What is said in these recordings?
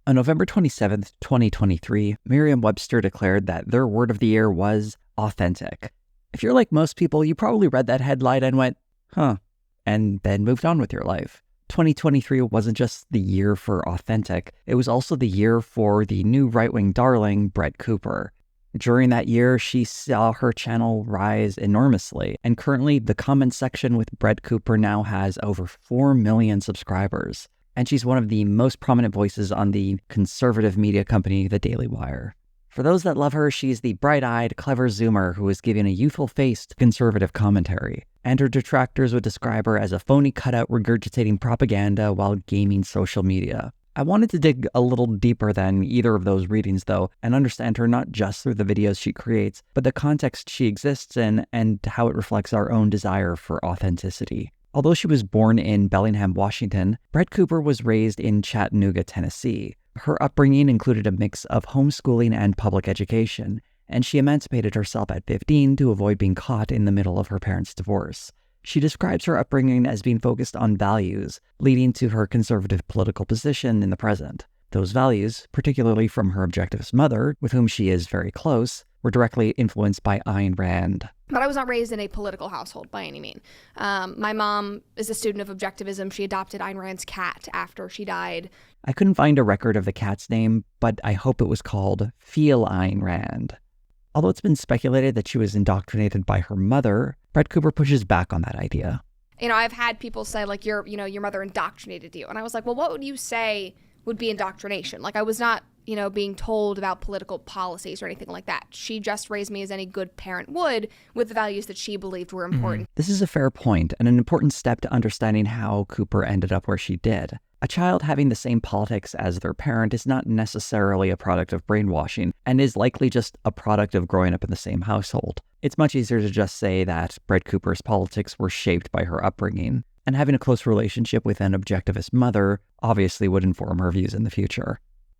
On November 27th, 2023, Merriam-Webster declared that their word of the year was authentic. If you're like most people, you probably read that headline and went, huh, and then moved on with your life. 2023 wasn't just the year for authentic, it was also the year for the new right-wing darling, Brett Cooper. During that year, she saw her channel rise enormously, and currently the comment section with Brett Cooper now has over 4 million subscribers. And she's one of the most prominent voices on the conservative media company, The Daily Wire. For those that love her, she's the bright-eyed, clever Zoomer who is giving a youthful face to conservative commentary. And her detractors would describe her as a phony cutout regurgitating propaganda while gaming social media. I wanted to dig a little deeper than either of those readings, though, and understand her not just through the videos she creates, but the context she exists in and how it reflects our own desire for authenticity. Although she was born in Bellingham, Washington, Brett Cooper was raised in Chattanooga, Tennessee. Her upbringing included a mix of homeschooling and public education, and she emancipated herself at 15 to avoid being caught in the middle of her parents' divorce. She describes her upbringing as being focused on values, leading to her conservative political position in the present. Those values, particularly from her objectivist mother, with whom she is very close, were directly influenced by Ayn Rand. But I was not raised in a political household by any means. My mom is a student of objectivism. She adopted Ayn Rand's cat after she died. I couldn't find a record of the cat's name, but I hope it was called Feel Ayn Rand. Although it's been speculated that she was indoctrinated by her mother, Brett Cooper pushes back on that idea. I've had people say, like, your mother indoctrinated you. And I was like, well, what would you say would be indoctrination? Like, I was not, being told about political policies or anything like that. She just raised me as any good parent would, with the values that she believed were important. This is a fair point and an important step to understanding how Cooper ended up where she did. A child having the same politics as their parent is not necessarily a product of brainwashing and is likely just a product of growing up in the same household. It's much easier to just say that Brett Cooper's politics were shaped by her upbringing, and having a close relationship with an objectivist mother obviously would inform her views in the future.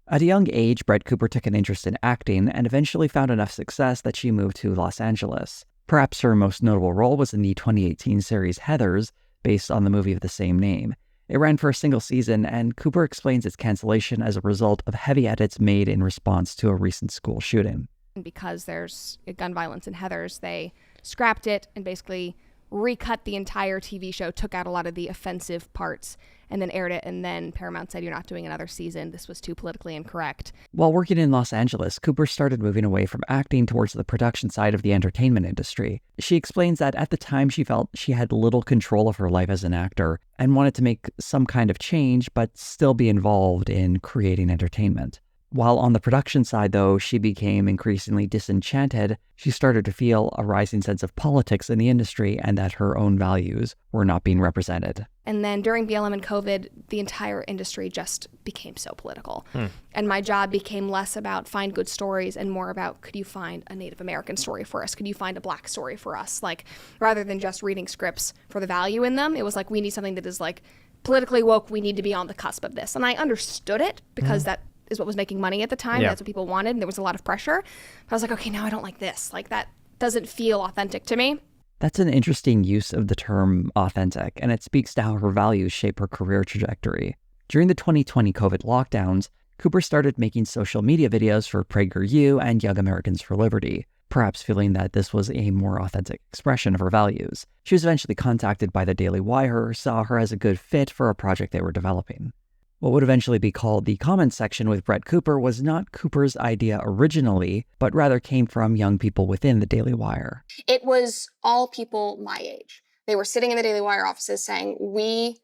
At a young age, Brett Cooper took an interest in acting and eventually found enough success that she moved to Los Angeles. Perhaps her most notable role was in the 2018 series Heathers, based on the movie of the same name. It ran for a single season, and Cooper explains its cancellation as a result of heavy edits made in response to a recent school shooting. Because there's gun violence in Heathers, they scrapped it and basically recut the entire TV show, took out a lot of the offensive parts, and then aired it, and then Paramount said, you're not doing another season. This was too politically incorrect. While working in Los Angeles, Cooper started moving away from acting towards the production side of the entertainment industry. She explains that at the time she felt she had little control of her life as an actor and wanted to make some kind of change, but still be involved in creating entertainment. While on the production side, though, she became increasingly disenchanted. She started to feel a rising sense of politics in the industry and that her own values were not being represented. And then during BLM and COVID, the entire industry just became so political. And my job became less about find good stories and more about, could you find a Native American story for us? Could you find a Black story for us? Like, rather than just reading scripts for the value in them, it was like, we need something that is like politically woke. We need to be on the cusp of this. And I understood it because that is what was making money at the time. Yeah. That's what people wanted. And there was a lot of pressure. But I was like, okay, now I don't like this. Like, that doesn't feel authentic to me. That's an interesting use of the term authentic, and it speaks to how her values shape her career trajectory. During the 2020 COVID lockdowns, Cooper started making social media videos for PragerU and Young Americans for Liberty, perhaps feeling that this was a more authentic expression of her values. She was eventually contacted by the Daily Wire, who saw her as a good fit for a project they were developing. What would eventually be called the comment section with Brett Cooper was not Cooper's idea originally, but rather came from young people within the Daily Wire. It was all people my age. They were sitting in the Daily Wire offices saying, we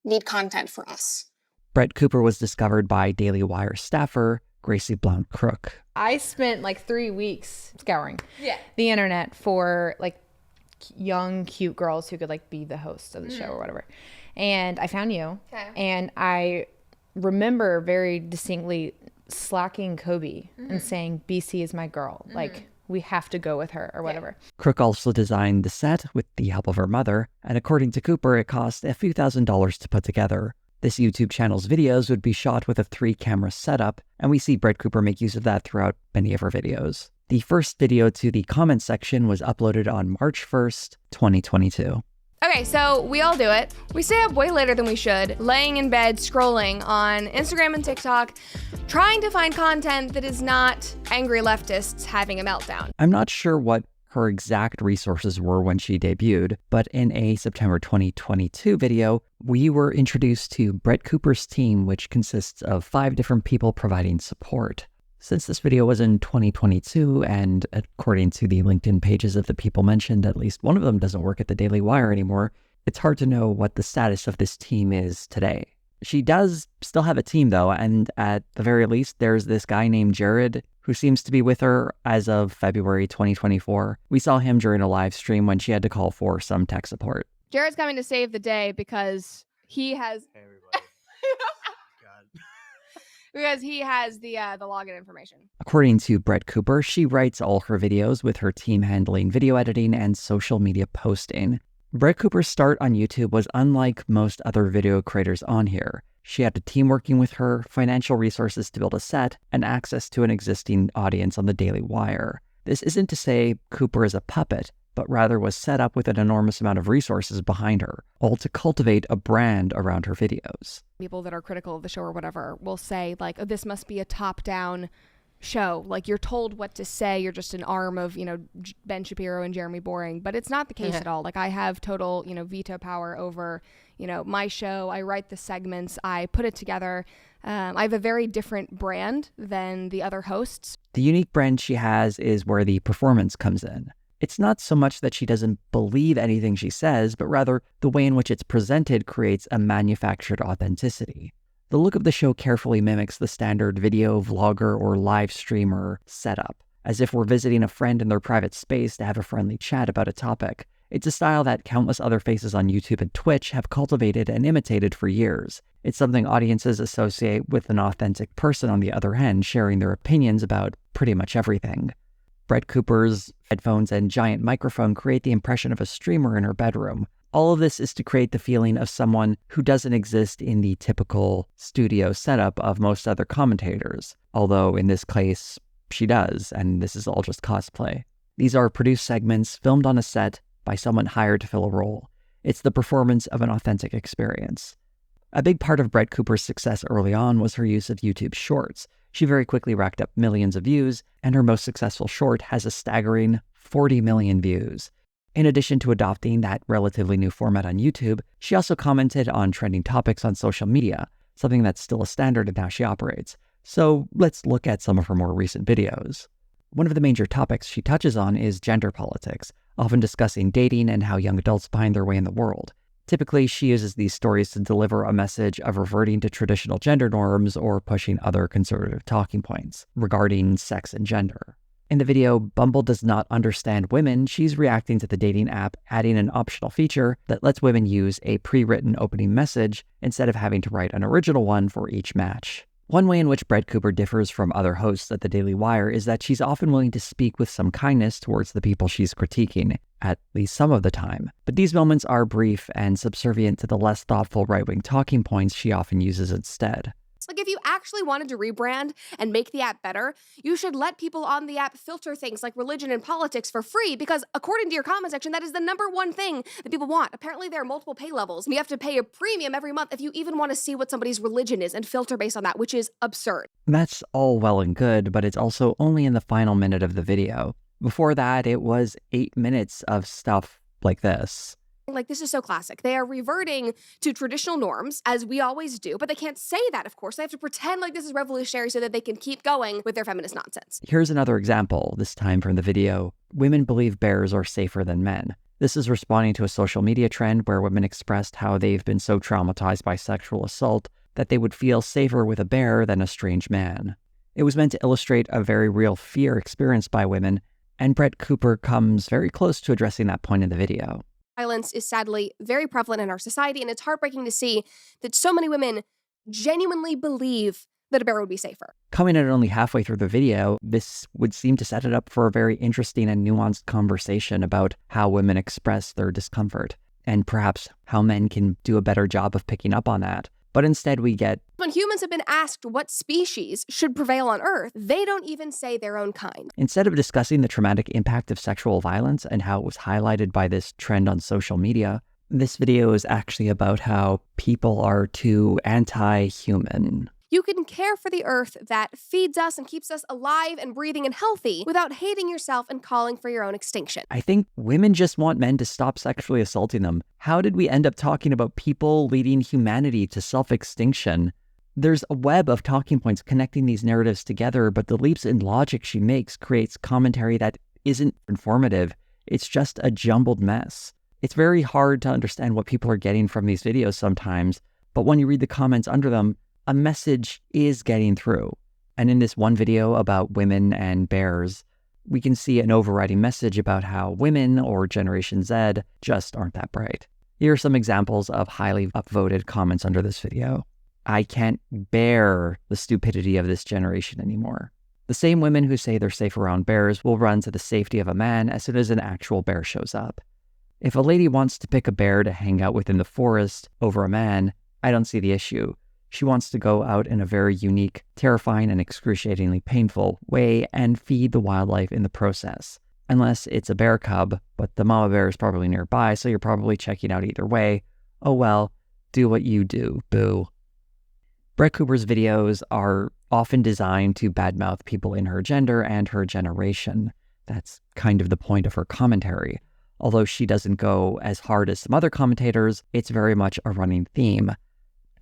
need content for us. Brett Cooper was discovered by Daily Wire staffer Gracie Blount Crook. I spent like 3 weeks scouring the internet for like young, cute girls who could like be the host of the show or whatever. And I found you. Okay. And I remember very distinctly slacking Kobe and saying, BC is my girl. Like, we have to go with her or whatever. Crook also designed the set with the help of her mother, and according to Cooper, it cost a few $1,000s to put together. This YouTube channel's videos would be shot with a 3-camera setup, and we see Brett Cooper make use of that throughout many of her videos. The first video to the comment section was uploaded on March 1st, 2022. Okay, so we all do it. We stay up way later than we should, laying in bed, scrolling on Instagram and TikTok, trying to find content that is not angry leftists having a meltdown. I'm not sure what her exact resources were when she debuted, but in a September 2022 video, we were introduced to Brett Cooper's team, which consists of 5 different people providing support. Since this video was in 2022, and according to the LinkedIn pages of the people mentioned, at least one of them doesn't work at the Daily Wire anymore, it's hard to know what the status of this team is today. She does still have a team though, and at the very least, there's this guy named Jared who seems to be with her as of February 2024. We saw him during a live stream when she had to call for some tech support. Jared's coming to save the day because he has... Hey, everybody. God. Because he has the login information. According to Brett Cooper, she writes all her videos with her team handling video editing and social media posting. Brett Cooper's start on YouTube was unlike most other video creators on here. She had a team working with her, financial resources to build a set, and access to an existing audience on the Daily Wire. This isn't to say Cooper is a puppet, but rather was set up with an enormous amount of resources behind her, all to cultivate a brand around her videos. People that are critical of the show or whatever will say, like, oh, this must be a top-down show. Like, you're told what to say. You're just an arm of, Ben Shapiro and Jeremy Boring. But it's not the case at all. Like, I have total, veto power over, my show. I write the segments. I put it together. I have a very different brand than the other hosts. The unique brand she has is where the performance comes in. It's not so much that she doesn't believe anything she says, but rather the way in which it's presented creates a manufactured authenticity. The look of the show carefully mimics the standard video, vlogger, or live streamer setup, as if we're visiting a friend in their private space to have a friendly chat about a topic. It's a style that countless other faces on YouTube and Twitch have cultivated and imitated for years. It's something audiences associate with an authentic person on the other hand sharing their opinions about pretty much everything. Brett Cooper's headphones and giant microphone create the impression of a streamer in her bedroom. All of this is to create the feeling of someone who doesn't exist in the typical studio setup of most other commentators, although in this case, she does, and this is all just cosplay. These are produced segments filmed on a set by someone hired to fill a role. It's the performance of an authentic experience. A big part of Brett Cooper's success early on was her use of YouTube Shorts. She very quickly racked up millions of views, and her most successful short has a staggering 40 million views. In addition to adopting that relatively new format on YouTube, she also commented on trending topics on social media, something that's still a standard in how she operates. So let's look at some of her more recent videos. One of the major topics she touches on is gender politics, often discussing dating and how young adults find their way in the world. Typically, she uses these stories to deliver a message of reverting to traditional gender norms or pushing other conservative talking points regarding sex and gender. In the video, Bumble does not understand women. She's reacting to the dating app, adding an optional feature that lets women use a pre-written opening message instead of having to write an original one for each match. One way in which Brett Cooper differs from other hosts at the Daily Wire is that she's often willing to speak with some kindness towards the people she's critiquing, at least some of the time. But these moments are brief and subservient to the less thoughtful right-wing talking points she often uses instead. Like, if you actually wanted to rebrand and make the app better, you should let people on the app filter things like religion and politics for free, because according to your comment section, that is the #1 thing that people want. Apparently, there are multiple pay levels, and you have to pay a premium every month if you even want to see what somebody's religion is and filter based on that, which is absurd. That's all well and good, but it's also only in the final minute of the video. Before that, it was 8 minutes of stuff like this. Like, this is so classic. They are reverting to traditional norms, as we always do, but they can't say that, of course. They have to pretend like this is revolutionary so that they can keep going with their feminist nonsense. Here's another example, this time from the video. Women believe bears are safer than men. This is responding to a social media trend where women expressed how they've been so traumatized by sexual assault that they would feel safer with a bear than a strange man. It was meant to illustrate a very real fear experienced by women, and Brett Cooper comes very close to addressing that point in the video. Violence is sadly very prevalent in our society, and it's heartbreaking to see that so many women genuinely believe that a bear would be safer. Coming in only halfway through the video, this would seem to set it up for a very interesting and nuanced conversation about how women express their discomfort, and perhaps how men can do a better job of picking up on that. But instead we get, when humans have been asked what species should prevail on Earth, they don't even say their own kind. Instead of discussing the traumatic impact of sexual violence and how it was highlighted by this trend on social media, This video is actually about how people are too anti-human. You can care for the earth that feeds us and keeps us alive and breathing and healthy without hating yourself and calling for your own extinction. I think women just want men to stop sexually assaulting them. How did we end up talking about people leading humanity to self-extinction? There's a web of talking points connecting these narratives together, but the leaps in logic she makes creates commentary that isn't informative. It's just a jumbled mess. It's very hard to understand what people are getting from these videos sometimes, but when you read the comments under them, a message is getting through. And in this one video about women and bears, we can see an overriding message about how women, or Generation Z, just aren't that bright. Here are some examples of highly upvoted comments under this video. I can't bear the stupidity of this generation anymore. The same women who say they're safe around bears will run to the safety of a man as soon as an actual bear shows up. If a lady wants to pick a bear to hang out with in the forest over a man, I don't see the issue. She wants to go out in a very unique, terrifying, and excruciatingly painful way and feed the wildlife in the process. Unless it's a bear cub, but the mama bear is probably nearby, so you're probably checking out either way. Oh well, do what you do, boo. Brett Cooper's videos are often designed to badmouth people in her gender and her generation. That's kind of the point of her commentary. Although she doesn't go as hard as some other commentators, it's very much a running theme,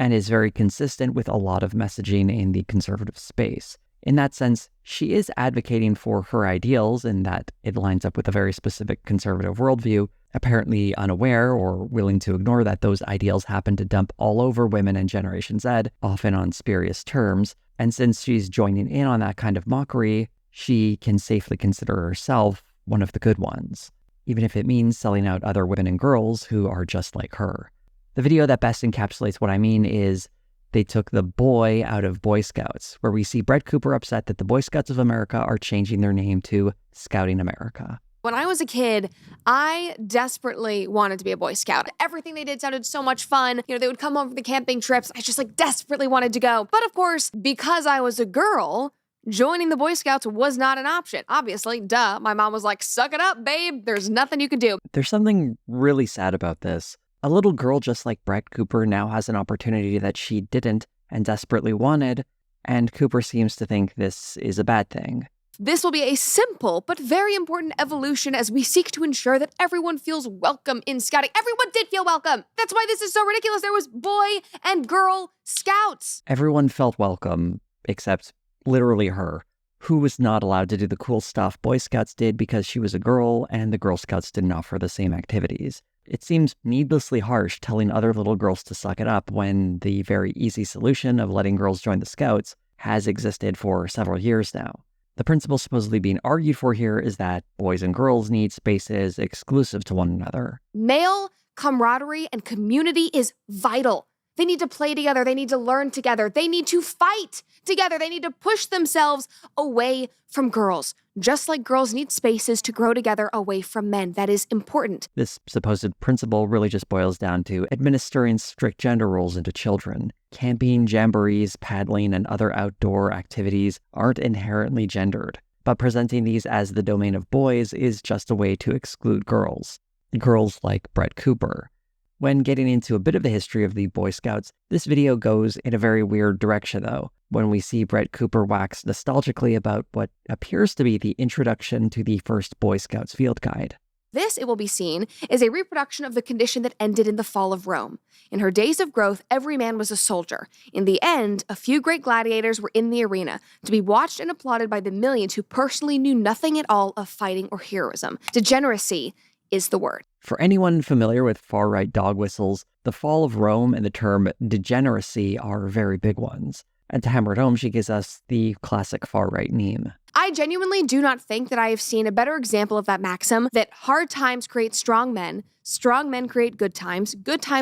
and is very consistent with a lot of messaging in the conservative space. In that sense, she is advocating for her ideals in that it lines up with a very specific conservative worldview, apparently unaware or willing to ignore that those ideals happen to dump all over women and Generation Z, often on spurious terms. And since she's joining in on that kind of mockery, she can safely consider herself one of the good ones, even if it means selling out other women and girls who are just like her. The video that best encapsulates what I mean is they took the boy out of Boy Scouts, where we see Brett Cooper upset that the Boy Scouts of America are changing their name to Scouting America. When I was a kid, I desperately wanted to be a Boy Scout. Everything they did sounded so much fun. You know, they would come home for the camping trips. I just desperately wanted to go. But of course, because I was a girl, joining the Boy Scouts was not an option. Obviously, duh. My mom was like, suck it up, babe. There's nothing you can do. There's something really sad about this. A little girl just like Brett Cooper now has an opportunity that she didn't and desperately wanted, and Cooper seems to think this is a bad thing. This will be a simple but very important evolution as we seek to ensure that everyone feels welcome in scouting. Everyone did feel welcome. That's why this is so ridiculous. There was boy and girl scouts. Everyone felt welcome, except literally her, who was not allowed to do the cool stuff Boy Scouts did because she was a girl and the Girl Scouts didn't offer the same activities. It seems needlessly harsh telling other little girls to suck it up when the very easy solution of letting girls join the Scouts has existed for several years now. The principle supposedly being argued for here is that boys and girls need spaces exclusive to one another. Male camaraderie and community is vital. They need to play together. They need to learn together. They need to fight together. They need to push themselves away from girls. Just like girls need spaces to grow together away from men. That is important. This supposed principle really just boils down to administering strict gender roles into children. Camping, jamborees, paddling, and other outdoor activities aren't inherently gendered, but presenting these as the domain of boys is just a way to exclude girls. Girls like Brett Cooper. When getting into a bit of the history of the Boy Scouts, this video goes in a very weird direction though, when we see Brett Cooper wax nostalgically about what appears to be the introduction to the first Boy Scouts field guide. This, it will be seen, is a reproduction of the condition that ended in the fall of Rome. In her days of growth, every man was a soldier. In the end, a few great gladiators were in the arena, to be watched and applauded by the millions who personally knew nothing at all of fighting or heroism. Degeneracy is the word. For anyone familiar with far-right dog whistles, the fall of Rome and the term degeneracy are very big ones. And to hammer it home, she gives us the classic far-right meme. I genuinely do not think that I have seen a better example of that maxim, that hard times create strong men create good times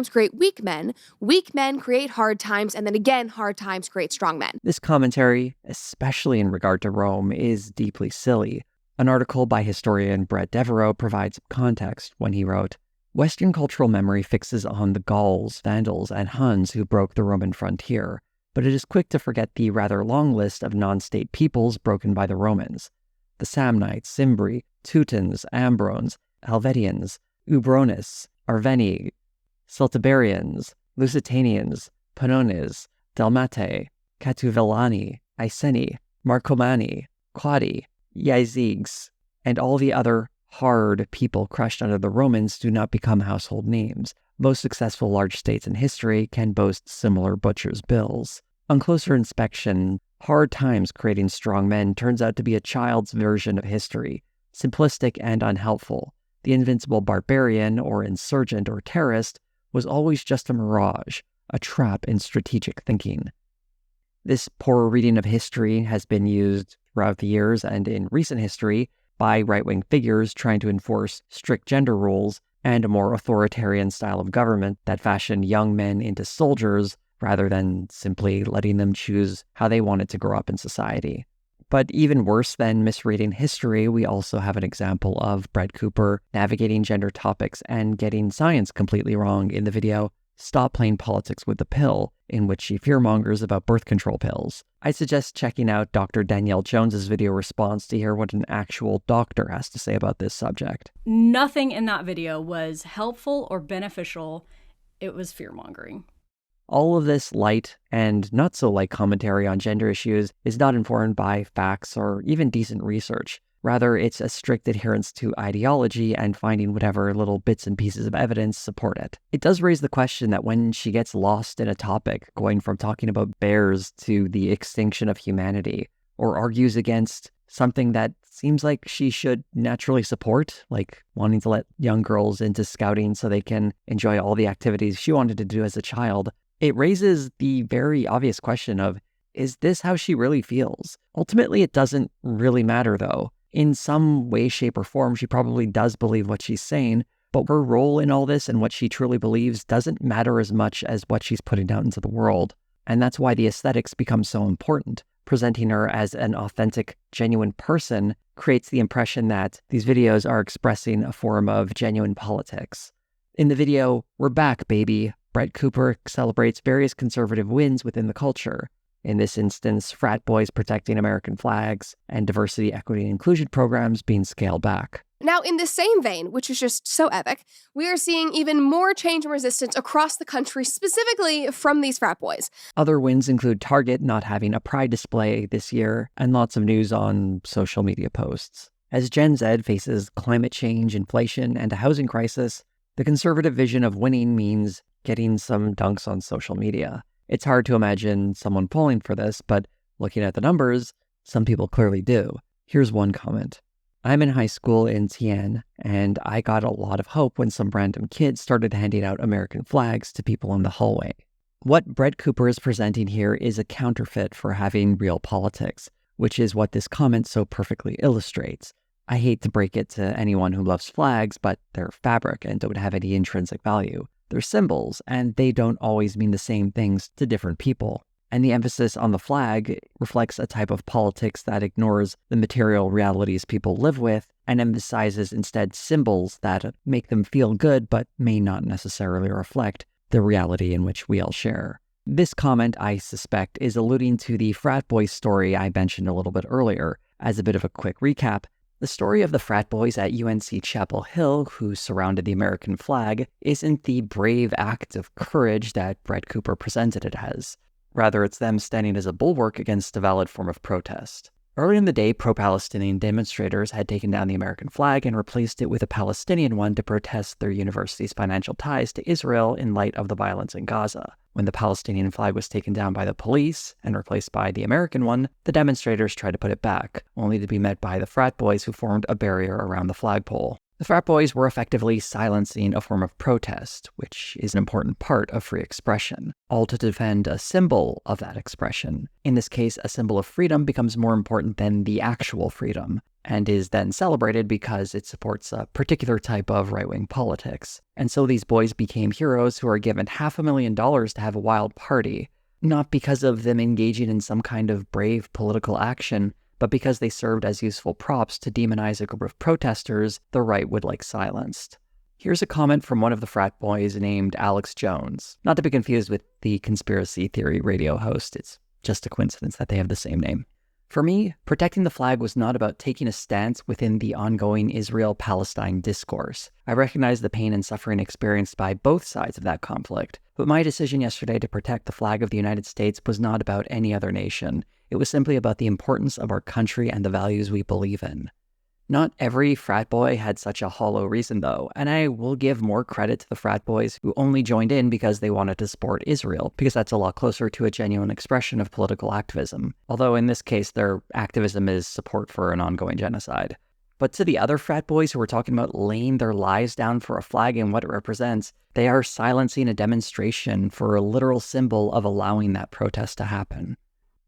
create weak men create hard times, and then again, hard times create strong men. This commentary, especially in regard to Rome, is deeply silly. An article by historian Brett Devereaux provides context when he wrote, Western cultural memory fixes on the Gauls, Vandals, and Huns who broke the Roman frontier, but it is quick to forget the rather long list of non-state peoples broken by the Romans. The Samnites, Cimbri, Teutons, Ambrones, Helvetians, Ubronis, Arveni, Celtiberians, Lusitanians, Pannones, Dalmatae, Catuvillani, Iceni, Marcomanni, Quadi, Iazyges, and all the other hard people crushed under the Romans do not become household names. Most successful large states in history can boast similar butcher's bills. On closer inspection, hard times creating strong men turns out to be a child's version of history, simplistic and unhelpful. The invincible barbarian or insurgent or terrorist was always just a mirage, a trap in strategic thinking. This poor reading of history has been used throughout the years and in recent history by right-wing figures trying to enforce strict gender rules and a more authoritarian style of government that fashioned young men into soldiers rather than simply letting them choose how they wanted to grow up in society. But even worse than misreading history, we also have an example of Brett Cooper navigating gender topics and getting science completely wrong in the video Stop Playing Politics with the Pill, in which she fearmongers about birth control pills. I suggest checking out Dr. Danielle Jones's video response to hear what an actual doctor has to say about this subject. Nothing in that video was helpful or beneficial. It was fearmongering. All of this light and not so light commentary on gender issues is not informed by facts or even decent research. Rather, it's a strict adherence to ideology and finding whatever little bits and pieces of evidence support it. It does raise the question that when she gets lost in a topic, going from talking about bears to the extinction of humanity, or argues against something that seems like she should naturally support, like wanting to let young girls into scouting so they can enjoy all the activities she wanted to do as a child, it raises the very obvious question of, is this how she really feels? Ultimately, it doesn't really matter, though. In some way, shape, or form, she probably does believe what she's saying, but her role in all this and what she truly believes doesn't matter as much as what she's putting out into the world. And that's why the aesthetics become so important. Presenting her as an authentic, genuine person creates the impression that these videos are expressing a form of genuine politics. In the video, "We're Back, Baby," Brett Cooper celebrates various conservative wins within the culture. In this instance, frat boys protecting American flags and diversity, equity, and inclusion programs being scaled back. Now, in the same vein, which is just so epic, we are seeing even more change and resistance across the country, specifically from these frat boys. Other wins include Target not having a pride display this year, and lots of news on social media posts. As Gen Z faces climate change, inflation, and a housing crisis, the conservative vision of winning means getting some dunks on social media. It's hard to imagine someone falling for this, but looking at the numbers, some people clearly do. Here's one comment. "I'm in high school in Tien, and I got a lot of hope when some random kids started handing out American flags to people in the hallway." What Brett Cooper is presenting here is a counterfeit for having real politics, which is what this comment so perfectly illustrates. I hate to break it to anyone who loves flags, but they're fabric and don't have any intrinsic value. They're symbols, and they don't always mean the same things to different people. And the emphasis on the flag reflects a type of politics that ignores the material realities people live with and emphasizes instead symbols that make them feel good but may not necessarily reflect the reality in which we all share. This comment, I suspect, is alluding to the frat boy story I mentioned a little bit earlier. As a bit of a quick recap, the story of the frat boys at UNC Chapel Hill who surrounded the American flag isn't the brave act of courage that Brett Cooper presented it as. Rather, it's them standing as a bulwark against a valid form of protest. Early in the day, pro-Palestinian demonstrators had taken down the American flag and replaced it with a Palestinian one to protest their university's financial ties to Israel in light of the violence in Gaza. When the Palestinian flag was taken down by the police and replaced by the American one, the demonstrators tried to put it back, only to be met by the frat boys who formed a barrier around the flagpole. The frat boys were effectively silencing a form of protest, which is an important part of free expression, all to defend a symbol of that expression. In this case, a symbol of freedom becomes more important than the actual freedom, and is then celebrated because it supports a particular type of right-wing politics. And so these boys became heroes who are given $500,000 to have a wild party, not because of them engaging in some kind of brave political action, but because they served as useful props to demonize a group of protesters the right would like silenced. Here's a comment from one of the frat boys named Alex Jones, not to be confused with the conspiracy theory radio host. It's just a coincidence that they have the same name. For me, protecting the flag was not about taking a stance within the ongoing Israel-Palestine discourse. I recognize the pain and suffering experienced by both sides of that conflict, but my decision yesterday to protect the flag of the United States was not about any other nation. It was simply about the importance of our country and the values we believe in. Not every frat boy had such a hollow reason, though, and I will give more credit to the frat boys who only joined in because they wanted to support Israel, because that's a lot closer to a genuine expression of political activism, although in this case their activism is support for an ongoing genocide. But to the other frat boys who were talking about laying their lives down for a flag and what it represents, they are silencing a demonstration for a literal symbol of allowing that protest to happen.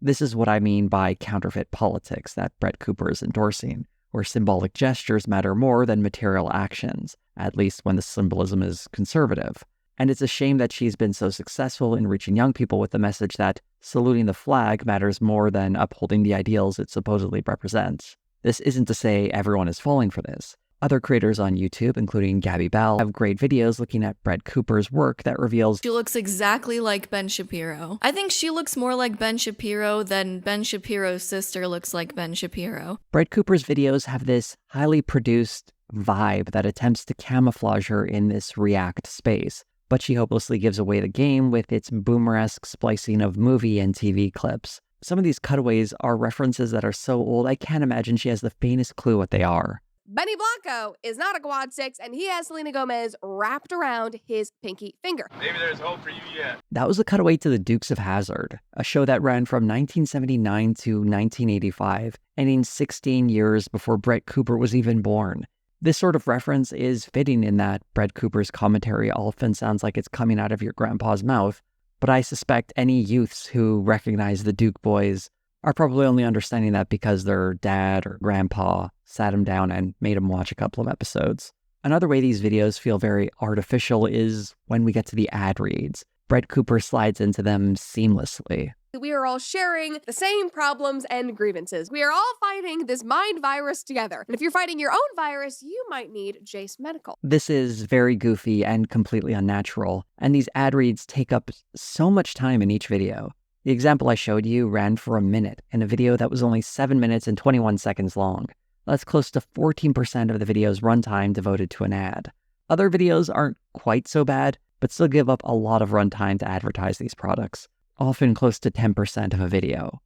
This is what I mean by counterfeit politics that Brett Cooper is endorsing, where symbolic gestures matter more than material actions, at least when the symbolism is conservative. And it's a shame that she's been so successful in reaching young people with the message that saluting the flag matters more than upholding the ideals it supposedly represents. This isn't to say everyone is falling for this. Other creators on YouTube, including Gabby Bell, have great videos looking at Brett Cooper's work that reveals she looks exactly like Ben Shapiro. I think she looks more like Ben Shapiro than Ben Shapiro's sister looks like Ben Shapiro. Brett Cooper's videos have this highly produced vibe that attempts to camouflage her in this React space, but she hopelessly gives away the game with its boomer-esque splicing of movie and TV clips. Some of these cutaways are references that are so old I can't imagine she has the faintest clue what they are. Benny Blanco is not a quad six, and he has Selena Gomez wrapped around his pinky finger. Maybe there's hope for you yet. That was a cutaway to The Dukes of Hazzard, a show that ran from 1979 to 1985, ending 16 years before Brett Cooper was even born. This sort of reference is fitting in that Brett Cooper's commentary often sounds like it's coming out of your grandpa's mouth, but I suspect any youths who recognize the Duke boys are probably only understanding that because their dad or grandpa sat him down and made him watch a couple of episodes. Another way these videos feel very artificial is when we get to the ad reads. Brett Cooper slides into them seamlessly. We are all sharing the same problems and grievances. We are all fighting this mind virus together. And if you're fighting your own virus, you might need Jace Medical. This is very goofy and completely unnatural, and these ad reads take up so much time in each video. The example I showed you ran for a minute in a video that was only 7 minutes and 21 seconds long. That's close to 14% of the video's runtime devoted to an ad. Other videos aren't quite so bad, but still give up a lot of runtime to advertise these products, often close to 10% of a video.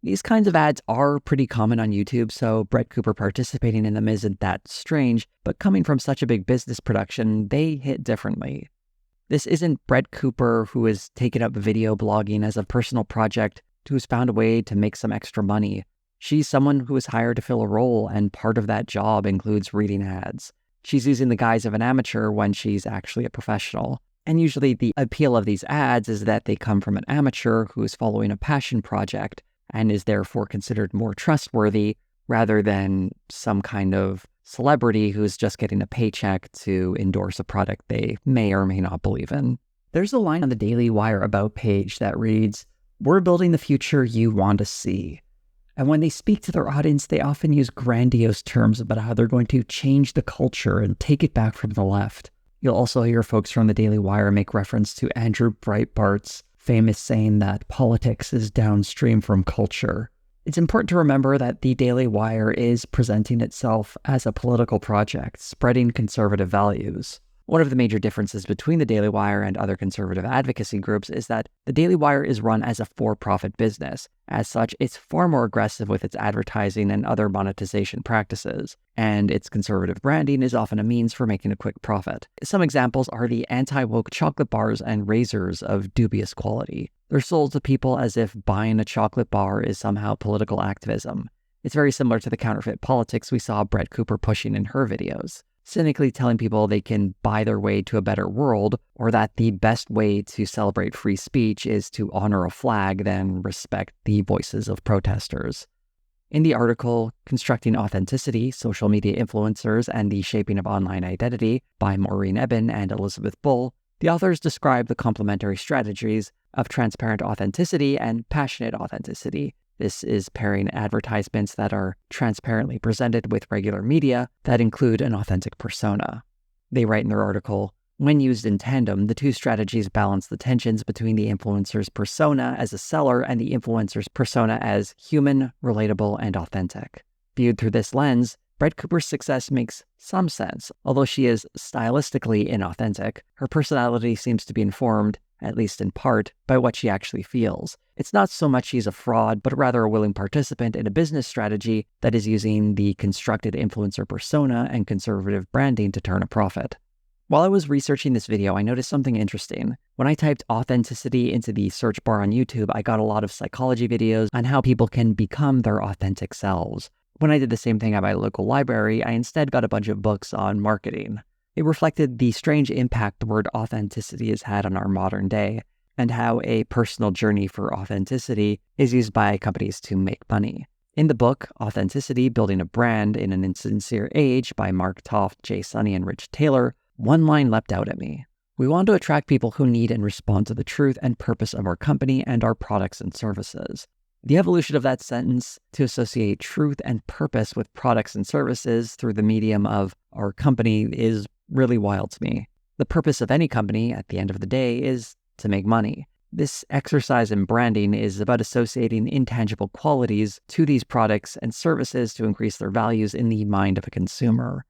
These kinds of ads are pretty common on YouTube, so Brett Cooper participating in them isn't that strange, but coming from such a big business production, they hit differently. This isn't Brett Cooper who has taken up video blogging as a personal project, who's found a way to make some extra money. She's someone who is hired to fill a role, and part of that job includes reading ads. She's using the guise of an amateur when she's actually a professional. And usually the appeal of these ads is that they come from an amateur who is following a passion project and is therefore considered more trustworthy rather than some kind of celebrity who's just getting a paycheck to endorse a product they may or may not believe in. There's a line on the Daily Wire About page that reads, "We're building the future you want to see." And when they speak to their audience, they often use grandiose terms about how they're going to change the culture and take it back from the left. You'll also hear folks from the Daily Wire make reference to Andrew Breitbart's famous saying that politics is downstream from culture. It's important to remember that the Daily Wire is presenting itself as a political project, spreading conservative values. One of the major differences between the Daily Wire and other conservative advocacy groups is that the Daily Wire is run as a for-profit business. As such, it's far more aggressive with its advertising and other monetization practices, and its conservative branding is often a means for making a quick profit. Some examples are the anti-woke chocolate bars and razors of dubious quality. They're sold to people as if buying a chocolate bar is somehow political activism. It's very similar to the counterfeit politics we saw Brett Cooper pushing in her videos, cynically telling people they can buy their way to a better world, or that the best way to celebrate free speech is to honor a flag than respect the voices of protesters. In the article, Constructing Authenticity, Social Media Influencers and the Shaping of Online Identity by Maureen Eben and Elizabeth Bull, the authors describe the complementary strategies of transparent authenticity and passionate authenticity. This is pairing advertisements that are transparently presented with regular media that include an authentic persona. They write in their article, When used in tandem, the two strategies balance the tensions between the influencer's persona as a seller and the influencer's persona as human, relatable, and authentic. Viewed through this lens, Brett Cooper's success makes some sense. Although she is stylistically inauthentic, her personality seems to be informed, at least in part, by what she actually feels. It's not so much she's a fraud, but rather a willing participant in a business strategy that is using the constructed influencer persona and conservative branding to turn a profit. While I was researching this video, I noticed something interesting. When I typed authenticity into the search bar on YouTube, I got a lot of psychology videos on how people can become their authentic selves. When I did the same thing at my local library, I instead got a bunch of books on marketing. It reflected the strange impact the word authenticity has had on our modern day, and how a personal journey for authenticity is used by companies to make money. In the book, Authenticity, Building a Brand in an Insincere Age by Mark Toft, Jay Sunny, and Rich Taylor, one line leapt out at me. We want to attract people who need and respond to the truth and purpose of our company and our products and services. The evolution of that sentence to associate truth and purpose with products and services through the medium of our company is really wild to me. The purpose of any company, at the end of the day, is to make money. This exercise in branding is about associating intangible qualities to these products and services to increase their values in the mind of a consumer.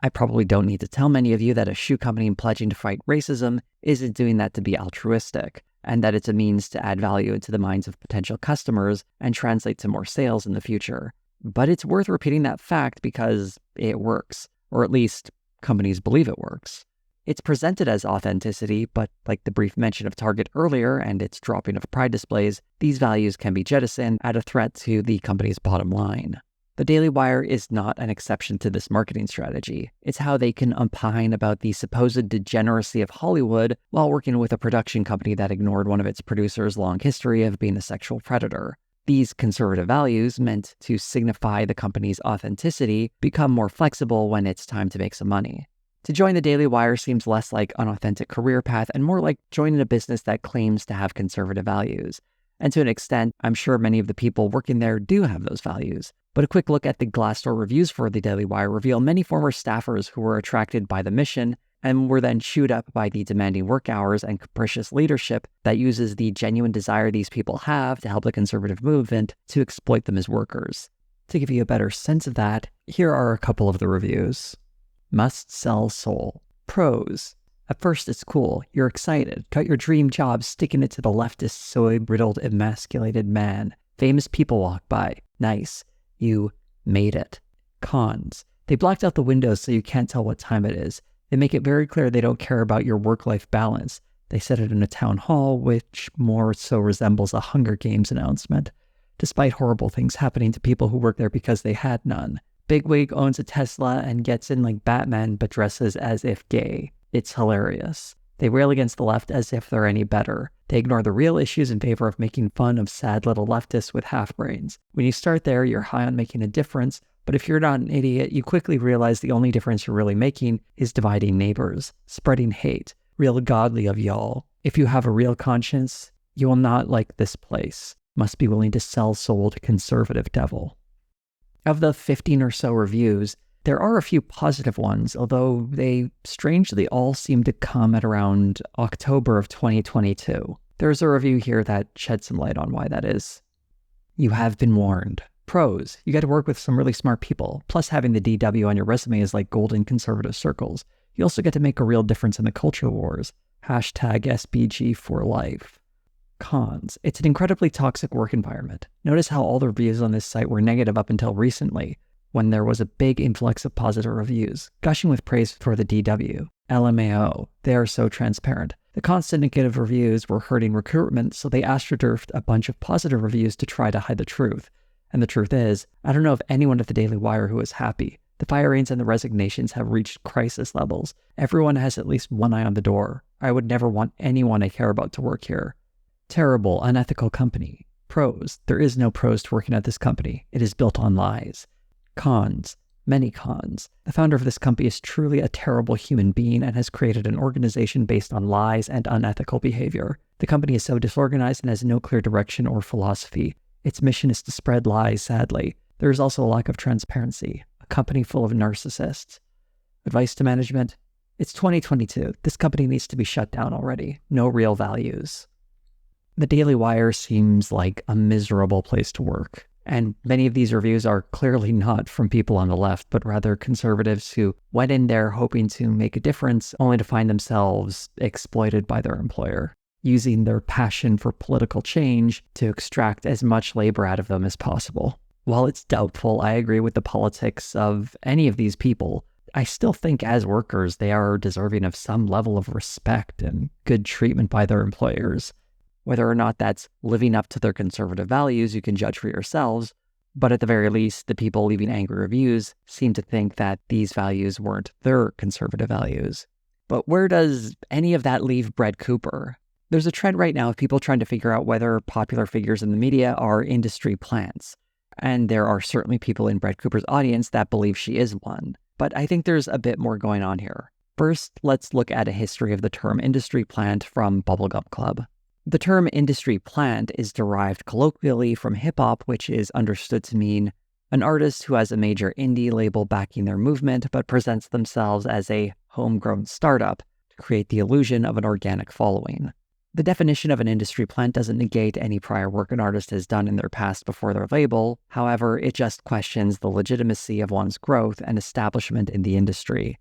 I probably don't need to tell many of you that a shoe company pledging to fight racism isn't doing that to be altruistic, and that it's a means to add value into the minds of potential customers and translate to more sales in the future. But it's worth repeating that fact because it works, or at least companies believe it works. It's presented as authenticity, but like the brief mention of Target earlier and its dropping of pride displays, these values can be jettisoned at a threat to the company's bottom line. The Daily Wire is not an exception to this marketing strategy. It's how they can opine about the supposed degeneracy of Hollywood while working with a production company that ignored one of its producers' long history of being a sexual predator. These conservative values, meant to signify the company's authenticity, become more flexible when it's time to make some money. To join the Daily Wire seems less like an authentic career path and more like joining a business that claims to have conservative values. And to an extent, I'm sure many of the people working there do have those values. But a quick look at the Glassdoor reviews for the Daily Wire reveal many former staffers who were attracted by the mission and were then chewed up by the demanding work hours and capricious leadership that uses the genuine desire these people have to help the conservative movement to exploit them as workers. To give you a better sense of that, here are a couple of the reviews. Must sell soul. Pros. At first it's cool, you're excited, got your dream job sticking it to the leftist soy-riddled emasculated man. Famous people walk by. Nice. You made it. Cons. They blocked out the windows so you can't tell what time it is. They make it very clear they don't care about your work-life balance. They said it in a town hall, which more so resembles a Hunger Games announcement, despite horrible things happening to people who work there because they had none. Bigwig owns a Tesla and gets in like Batman but dresses as if gay. It's hilarious. They rail against the left as if they're any better. They ignore the real issues in favor of making fun of sad little leftists with half-brains. When you start there, you're high on making a difference, but if you're not an idiot, you quickly realize the only difference you're really making is dividing neighbors, spreading hate. Real godly of y'all. If you have a real conscience, you will not like this place. Must be willing to sell soul to conservative devil. Of the 15 or so reviews, there are a few positive ones, although they strangely all seem to come at around October of 2022. There's a review here that sheds some light on why that is. You have been warned. Pros, you get to work with some really smart people, plus having the DW on your resume is like gold in conservative circles. You also get to make a real difference in the culture wars. Hashtag SBG for life. Cons, it's an incredibly toxic work environment. Notice how all the reviews on this site were negative up until recently, when there was a big influx of positive reviews, gushing with praise for the DW. LMAO, they are so transparent. The constant negative reviews were hurting recruitment, so they astroturfed a bunch of positive reviews to try to hide the truth. And the truth is, I don't know of anyone at the Daily Wire who is happy. The firings and the resignations have reached crisis levels. Everyone has at least one eye on the door. I would never want anyone I care about to work here. Terrible, unethical company. Pros, there is no pros to working at this company. It is built on lies. Cons, many cons. The founder of this company is truly a terrible human being and has created an organization based on lies and unethical behavior. The company is so disorganized and has no clear direction or philosophy. Its mission is to spread lies, sadly. There is also a lack of transparency. A company full of narcissists. Advice to management? It's 2022. This company needs to be shut down already. No real values. The Daily Wire seems like a miserable place to work. And many of these reviews are clearly not from people on the left, but rather conservatives who went in there hoping to make a difference, only to find themselves exploited by their employer, using their passion for political change to extract as much labor out of them as possible. While it's doubtful I agree with the politics of any of these people, I still think as workers they are deserving of some level of respect and good treatment by their employers. Whether or not that's living up to their conservative values, you can judge for yourselves, but at the very least, the people leaving angry reviews seem to think that these values weren't their conservative values. But where does any of that leave Brett Cooper? There's a trend right now of people trying to figure out whether popular figures in the media are industry plants. And there are certainly people in Brett Cooper's audience that believe she is one. But I think there's a bit more going on here. First, let's look at a history of the term industry plant from Bubblegum Club. The term industry plant is derived colloquially from hip-hop, which is understood to mean an artist who has a major indie label backing their movement but presents themselves as a homegrown startup to create the illusion of an organic following. The definition of an industry plant doesn't negate any prior work an artist has done in their past before their label. However, it just questions the legitimacy of one's growth and establishment in the industry.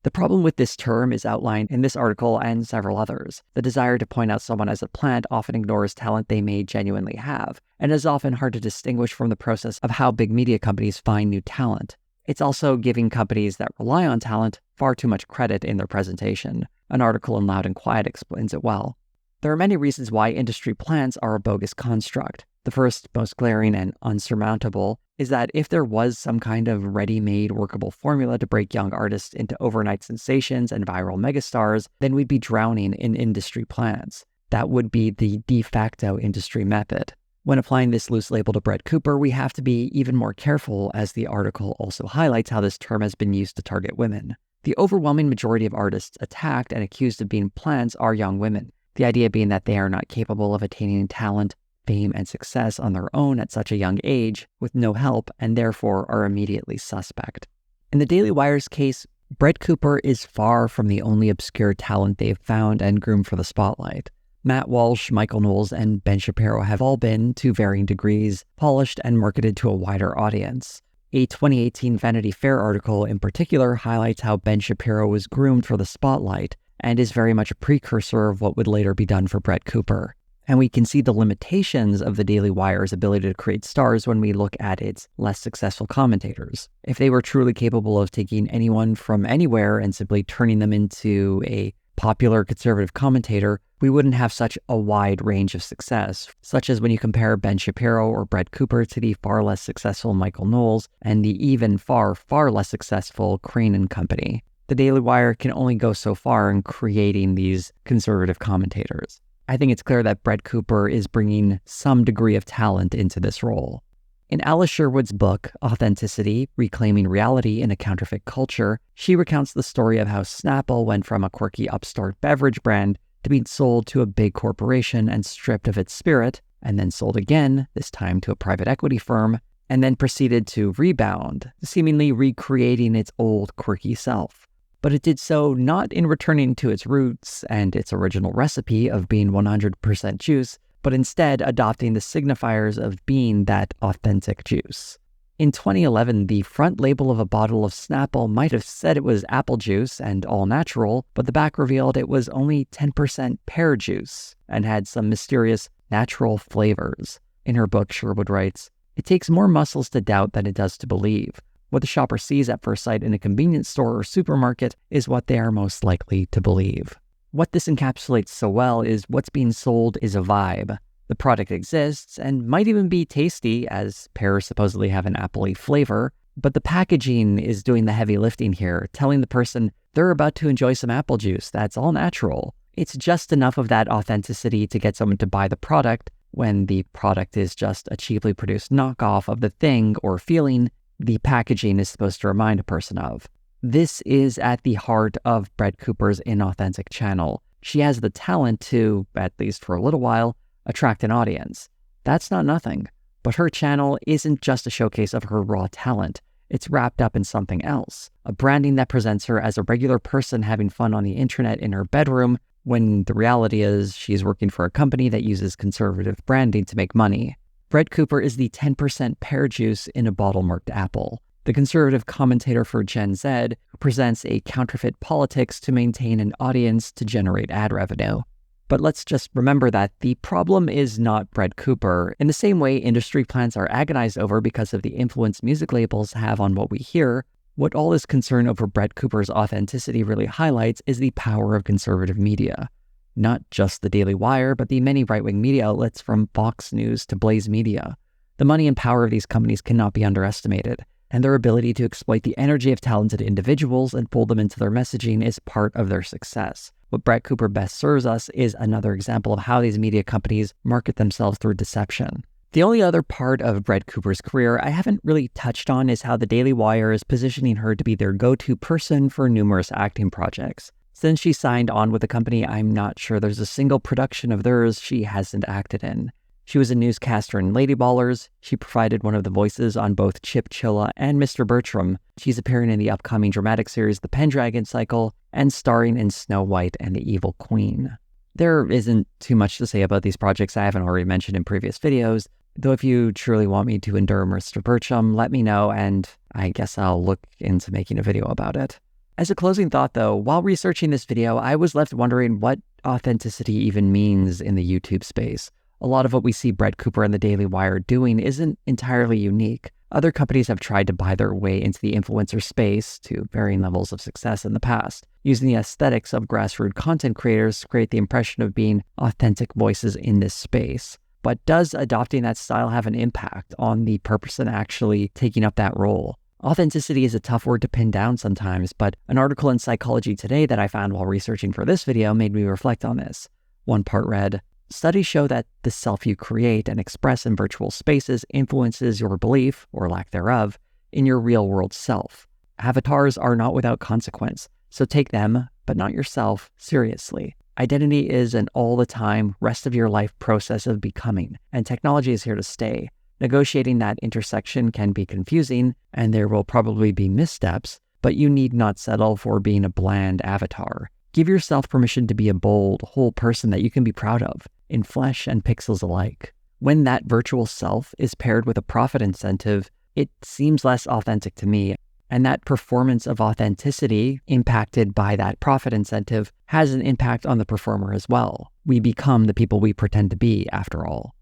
The problem with this term is outlined in this article and several others. The desire to point out someone as a plant often ignores talent they may genuinely have, and is often hard to distinguish from the process of how big media companies find new talent. It's also giving companies that rely on talent far too much credit in their presentation. An article in Loud and Quiet explains it well. There are many reasons why industry plants are a bogus construct. The first, most glaring and unsurmountable, is that if there was some kind of ready-made workable formula to break young artists into overnight sensations and viral megastars, then we'd be drowning in industry plants. That would be the de facto industry method. When applying this loose label to Brett Cooper, we have to be even more careful, as the article also highlights how this term has been used to target women. The overwhelming majority of artists attacked and accused of being plants are young women. The idea being that they are not capable of attaining talent, fame, and success on their own at such a young age with no help, and therefore are immediately suspect. In the Daily Wire's case, Brett Cooper is far from the only obscure talent they've found and groomed for the spotlight. Matt Walsh, Michael Knowles, and Ben Shapiro have all been, to varying degrees, polished and marketed to a wider audience. A 2018 Vanity Fair article in particular highlights how Ben Shapiro was groomed for the spotlight and is very much a precursor of what would later be done for Brett Cooper. And we can see the limitations of the Daily Wire's ability to create stars when we look at its less successful commentators. If they were truly capable of taking anyone from anywhere and simply turning them into a popular conservative commentator, we wouldn't have such a wide range of success, such as when you compare Ben Shapiro or Brett Cooper to the far less successful Michael Knowles and the even far less successful Crane and Company. The Daily Wire can only go so far in creating these conservative commentators. I think it's clear that Brett Cooper is bringing some degree of talent into this role. In Alice Sherwood's book, Authenticity, Reclaiming Reality in a Counterfeit Culture, she recounts the story of how Snapple went from a quirky upstart beverage brand to being sold to a big corporation and stripped of its spirit, and then sold again, this time to a private equity firm, and then proceeded to rebound, seemingly recreating its old quirky self. But it did so not in returning to its roots and its original recipe of being 100% juice, but instead adopting the signifiers of being that authentic juice. In 2011, the front label of a bottle of Snapple might have said it was apple juice and all natural, but the back revealed it was only 10% pear juice and had some mysterious natural flavors. In her book, Sherwood writes, "It takes more muscles to doubt than it does to believe. What the shopper sees at first sight in a convenience store or supermarket is what they are most likely to believe." What this encapsulates so well is what's being sold is a vibe. The product exists and might even be tasty, as pears supposedly have an appley flavor, but the packaging is doing the heavy lifting here, telling the person they're about to enjoy some apple juice that's all natural. It's just enough of that authenticity to get someone to buy the product when the product is just a cheaply produced knockoff of the thing or feeling the packaging is supposed to remind a person of. This is at the heart of Brett Cooper's inauthentic channel. She has the talent to, at least for a little while, attract an audience. That's not nothing. But her channel isn't just a showcase of her raw talent. It's wrapped up in something else, a branding that presents her as a regular person having fun on the internet in her bedroom, when the reality is she's working for a company that uses conservative branding to make money. Brett Cooper is the 10% pear juice in a bottle-marked apple, the conservative commentator for Gen Z who presents a counterfeit politics to maintain an audience to generate ad revenue. But let's just remember that the problem is not Brett Cooper. In the same way industry plants are agonized over because of the influence music labels have on what we hear, what all this concern over Brett Cooper's authenticity really highlights is the power of conservative media. Not just the Daily Wire, but the many right-wing media outlets from Fox News to Blaze Media. The money and power of these companies cannot be underestimated, and their ability to exploit the energy of talented individuals and fold them into their messaging is part of their success. What Brett Cooper best serves us is another example of how these media companies market themselves through deception. The only other part of Brett Cooper's career I haven't really touched on is how the Daily Wire is positioning her to be their go-to person for numerous acting projects. Since she signed on with the company, I'm not sure there's a single production of theirs she hasn't acted in. She was a newscaster in Lady Ballers. She provided one of the voices on both Chip Chilla and Mr. Bertram. She's appearing in the upcoming dramatic series The Pendragon Cycle and starring in Snow White and the Evil Queen. There isn't too much to say about these projects I haven't already mentioned in previous videos, though if you truly want me to endure Mr. Bertram, let me know and I guess I'll look into making a video about it. As a closing thought though, while researching this video, I was left wondering what authenticity even means in the YouTube space. A lot of what we see Brett Cooper and the Daily Wire doing isn't entirely unique. Other companies have tried to buy their way into the influencer space to varying levels of success in the past, using the aesthetics of grassroots content creators to create the impression of being authentic voices in this space. But does adopting that style have an impact on the person actually taking up that role? Authenticity is a tough word to pin down sometimes, but an article in Psychology Today that I found while researching for this video made me reflect on this. One part read, "Studies show that the self you create and express in virtual spaces influences your belief, or lack thereof, in your real-world self. Avatars are not without consequence, so take them, but not yourself, seriously. Identity is an all-the-time, rest-of-your-life process of becoming, and technology is here to stay. Negotiating that intersection can be confusing, and there will probably be missteps, but you need not settle for being a bland avatar. Give yourself permission to be a bold, whole person that you can be proud of, in flesh and pixels alike. When that virtual self is paired with a profit incentive, it seems less authentic to me, and that performance of authenticity impacted by that profit incentive has an impact on the performer as well. We become the people we pretend to be, after all.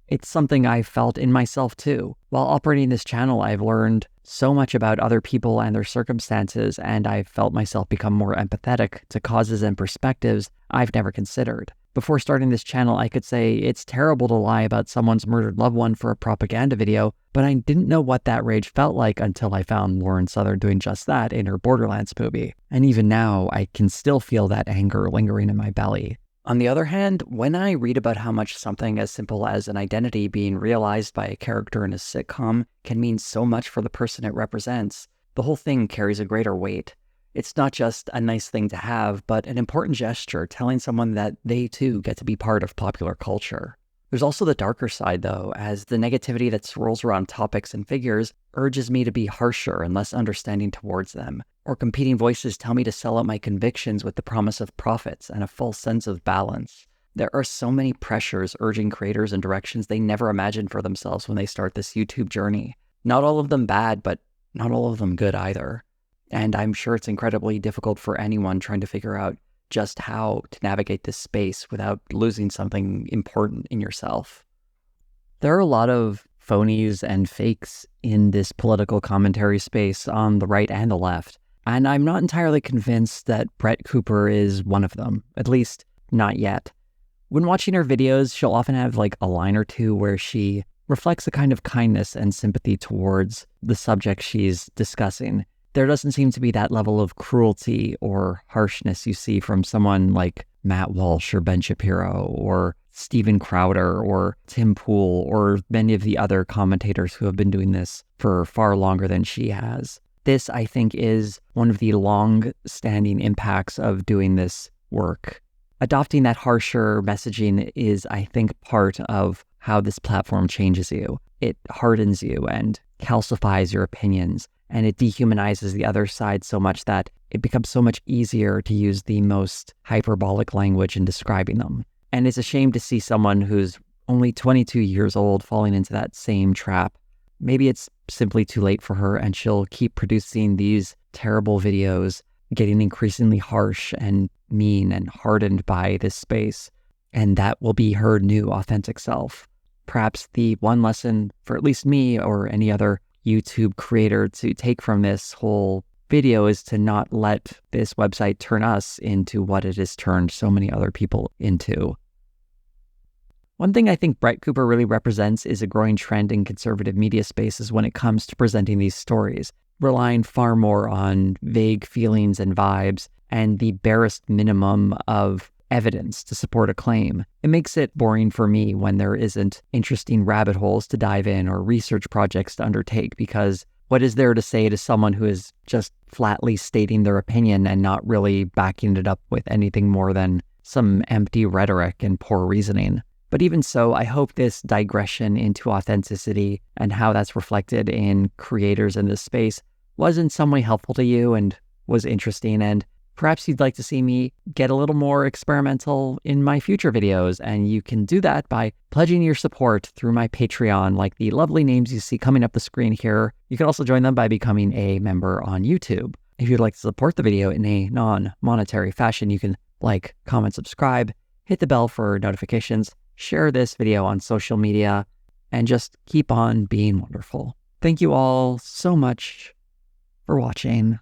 It's something I've felt in myself too. While operating this channel, I've learned so much about other people and their circumstances, and I've felt myself become more empathetic to causes and perspectives I've never considered. Before starting this channel, I could say it's terrible to lie about someone's murdered loved one for a propaganda video, but I didn't know what that rage felt like until I found Lauren Southern doing just that in her Borderlands movie. And even now, I can still feel that anger lingering in my belly. On the other hand, when I read about how much something as simple as an identity being realized by a character in a sitcom can mean so much for the person it represents, the whole thing carries a greater weight. It's not just a nice thing to have, but an important gesture telling someone that they too get to be part of popular culture. There's also the darker side though, as the negativity that swirls around topics and figures urges me to be harsher and less understanding towards them. Or competing voices tell me to sell out my convictions with the promise of profits and a false sense of balance. There are so many pressures urging creators in directions they never imagined for themselves when they start this YouTube journey. Not all of them bad, but not all of them good either. And I'm sure it's incredibly difficult for anyone trying to figure out just how to navigate this space without losing something important in yourself. There are a lot of phonies and fakes in this political commentary space on the right and the left. And I'm not entirely convinced that Brett Cooper is one of them, at least not yet. When watching her videos, she'll often have like a line or two where she reflects a kind of kindness and sympathy towards the subject she's discussing. There doesn't seem to be that level of cruelty or harshness you see from someone like Matt Walsh or Ben Shapiro or Steven Crowder or Tim Pool or many of the other commentators who have been doing this for far longer than she has. This, I think, is one of the long-standing impacts of doing this work. Adopting that harsher messaging is, I think, part of how this platform changes you. It hardens you and calcifies your opinions and it dehumanizes the other side so much that it becomes so much easier to use the most hyperbolic language in describing them. And it's a shame to see someone who's only 22 years old falling into that same trap. Maybe it's simply too late for her and she'll keep producing these terrible videos, getting increasingly harsh and mean and hardened by this space. And that will be her new authentic self. Perhaps the one lesson for at least me or any other YouTube creator to take from this whole video is to not let this website turn us into what it has turned so many other people into. One thing I think Brett Cooper really represents is a growing trend in conservative media spaces when it comes to presenting these stories, relying far more on vague feelings and vibes and the barest minimum of evidence to support a claim. It makes it boring for me when there isn't interesting rabbit holes to dive in or research projects to undertake, because what is there to say to someone who is just flatly stating their opinion and not really backing it up with anything more than some empty rhetoric and poor reasoning? But even so, I hope this digression into authenticity and how that's reflected in creators in this space was in some way helpful to you and was interesting, and perhaps you'd like to see me get a little more experimental in my future videos, and you can do that by pledging your support through my Patreon, like the lovely names you see coming up the screen here. You can also join them by becoming a member on YouTube. If you'd like to support the video in a non-monetary fashion, you can like, comment, subscribe, hit the bell for notifications, share this video on social media, and just keep on being wonderful. Thank you all so much for watching.